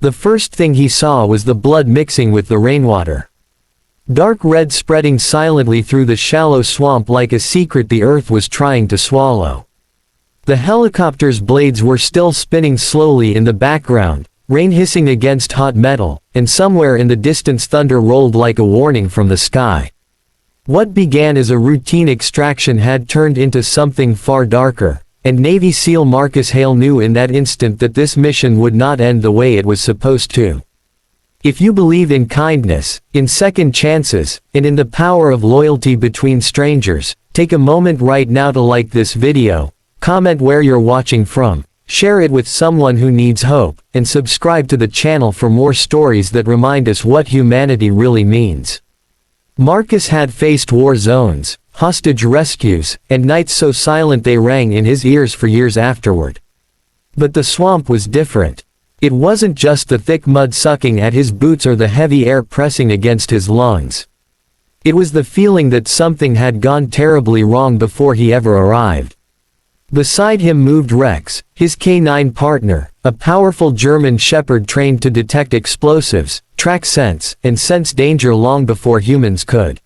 The first thing he saw was the blood mixing with the rainwater. Dark red spreading silently through the shallow swamp like a secret the earth was trying to swallow. The helicopter's blades were still spinning slowly in the background, rain hissing against hot metal, and somewhere in the distance thunder rolled like a warning from the sky. What began as a routine extraction had turned into something far darker, and Navy SEAL Marcus Hale knew in that instant that this mission would not end the way it was supposed to. If you believe in kindness, in second chances, and in the power of loyalty between strangers, take a moment right now to like this video, comment where you're watching from, share it with someone who needs hope, and subscribe to the channel for more stories that remind us what humanity really means. Marcus had faced war zones, hostage rescues, and nights so silent they rang in his ears for years afterward. But the swamp was different. It wasn't just the thick mud sucking at his boots or the heavy air pressing against his lungs. It was the feeling that something had gone terribly wrong before he ever arrived. Beside him moved Rex, his K9 partner, a powerful German shepherd trained to detect explosives, track scents, and sense danger long before humans could.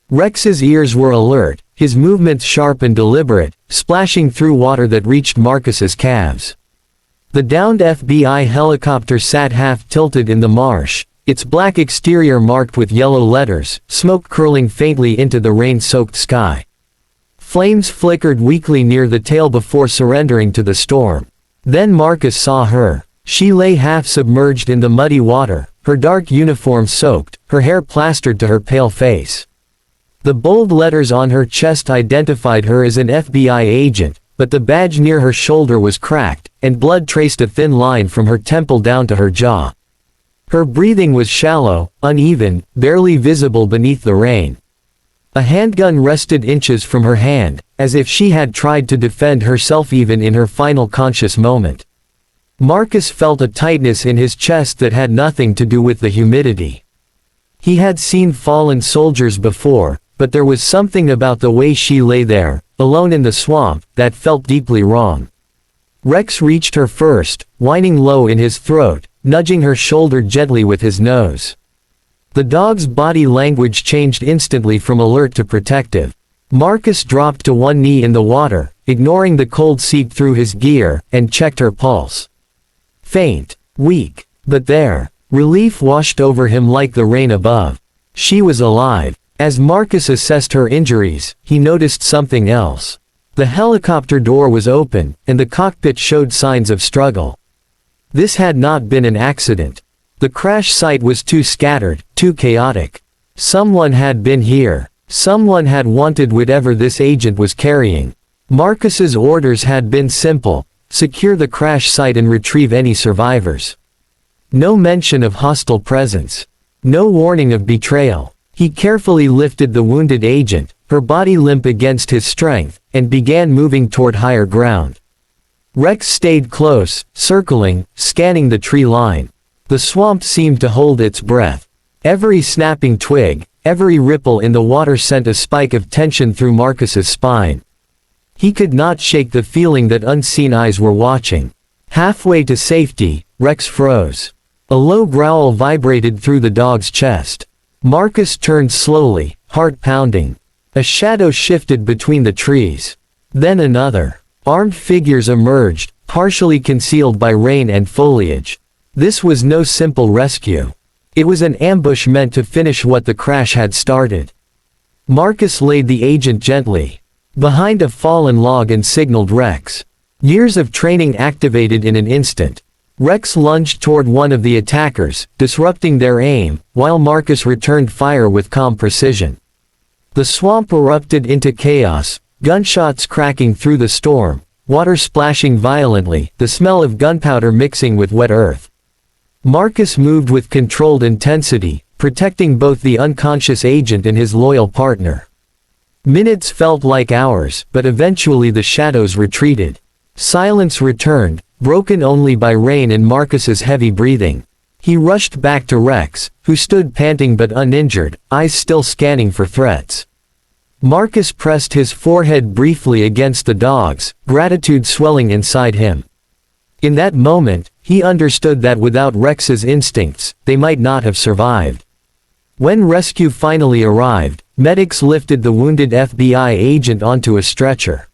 Rex's ears were alert, his movements sharp and deliberate, splashing through water that reached Marcus's calves. The downed FBI helicopter sat half-tilted in the marsh, its black exterior marked with yellow letters, smoke curling faintly into the rain-soaked sky. Flames flickered weakly near the tail before surrendering to the storm. Then Marcus saw her. She lay half-submerged in the muddy water, her dark uniform soaked, her hair plastered to her pale face. The bold letters on her chest identified her as an FBI agent, but the badge near her shoulder was cracked, and blood traced a thin line from her temple down to her jaw. Her breathing was shallow, uneven, barely visible beneath the rain. A handgun rested inches from her hand, as if she had tried to defend herself even in her final conscious moment. Marcus felt a tightness in his chest that had nothing to do with the humidity. He had seen fallen soldiers before, but there was something about the way she lay there, alone in the swamp, that felt deeply wrong. Rex reached her first, whining low in his throat, nudging her shoulder gently with his nose. The dog's body language changed instantly from alert to protective. Marcus dropped to one knee in the water, ignoring the cold seep through his gear, and checked her pulse. Faint, weak, but there. Relief washed over him like the rain above. She was alive. As Marcus assessed her injuries, he noticed something else. The helicopter door was open, and the cockpit showed signs of struggle. This had not been an accident. The crash site was too scattered, too chaotic. Someone had been here. Someone had wanted whatever this agent was carrying. Marcus's orders had been simple: secure the crash site and retrieve any survivors. No mention of hostile presence. No warning of betrayal. He carefully lifted the wounded agent, her body limp against his strength, and began moving toward higher ground. Rex stayed close, circling, scanning the tree line. The swamp seemed to hold its breath. Every snapping twig, every ripple in the water sent a spike of tension through Marcus's spine. He could not shake the feeling that unseen eyes were watching. Halfway to safety, Rex froze. A low growl vibrated through the dog's chest. Marcus turned slowly, heart pounding. A shadow shifted between the trees. Then another. Armed figures emerged, partially concealed by rain and foliage. This was no simple rescue. It was an ambush meant to finish what the crash had started. Marcus laid the agent gently behind a fallen log and signaled Rex. Years of training activated in an instant. Rex lunged toward one of the attackers, disrupting their aim, while Marcus returned fire with calm precision. The swamp erupted into chaos, gunshots cracking through the storm, water splashing violently, the smell of gunpowder mixing with wet earth. Marcus moved with controlled intensity, protecting both the unconscious agent and his loyal partner. Minutes felt like hours, but eventually the shadows retreated. Silence returned, broken only by rain and Marcus's heavy breathing. He rushed back to Rex, who stood panting but uninjured, eyes still scanning for threats. Marcus pressed his forehead briefly against the dog's, gratitude swelling inside him. In that moment, he understood that without Rex's instincts, they might not have survived. When rescue finally arrived, medics lifted the wounded FBI agent onto a stretcher.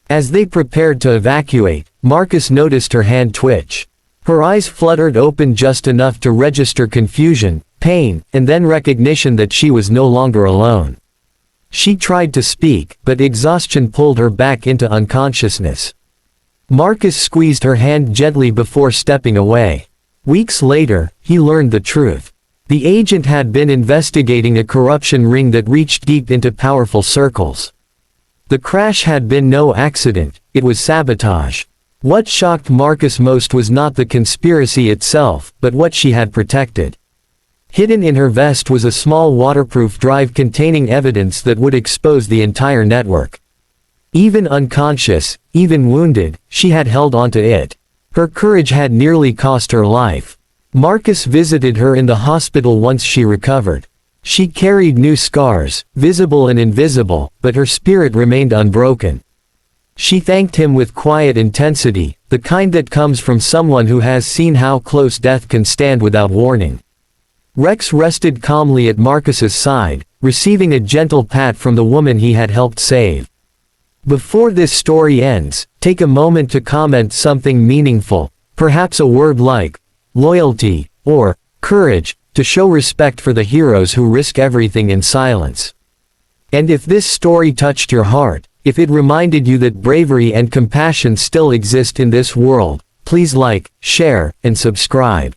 As they prepared to evacuate, Marcus noticed her hand twitch. Her eyes fluttered open just enough to register confusion, pain, and then recognition that she was no longer alone. She tried to speak, but exhaustion pulled her back into unconsciousness. Marcus squeezed her hand gently before stepping away. Weeks later, he learned the truth. The agent had been investigating a corruption ring that reached deep into powerful circles. The crash had been no accident, it was sabotage. What shocked Marcus most was not the conspiracy itself, but what she had protected. Hidden in her vest was a small waterproof drive containing evidence that would expose the entire network. Even unconscious, even wounded, she had held onto it. Her courage had nearly cost her life. Marcus visited her in the hospital once she recovered. She carried new scars, visible and invisible, but her spirit remained unbroken. She thanked him with quiet intensity, the kind that comes from someone who has seen how close death can stand without warning. Rex rested calmly at Marcus's side, receiving a gentle pat from the woman he had helped save. Before this story ends, take a moment to comment something meaningful, perhaps a word like loyalty or courage, to show respect for the heroes who risk everything in silence. And if this story touched your heart, if it reminded you that bravery and compassion still exist in this world, please like, share, and subscribe.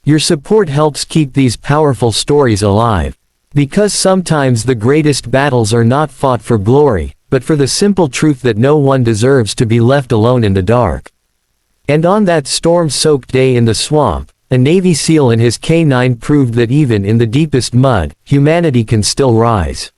Your support helps keep these powerful stories alive. Because sometimes the greatest battles are not fought for glory, but for the simple truth that no one deserves to be left alone in the dark. And on that storm-soaked day in the swamp, a Navy SEAL and his K-9 proved that even in the deepest mud, humanity can still rise.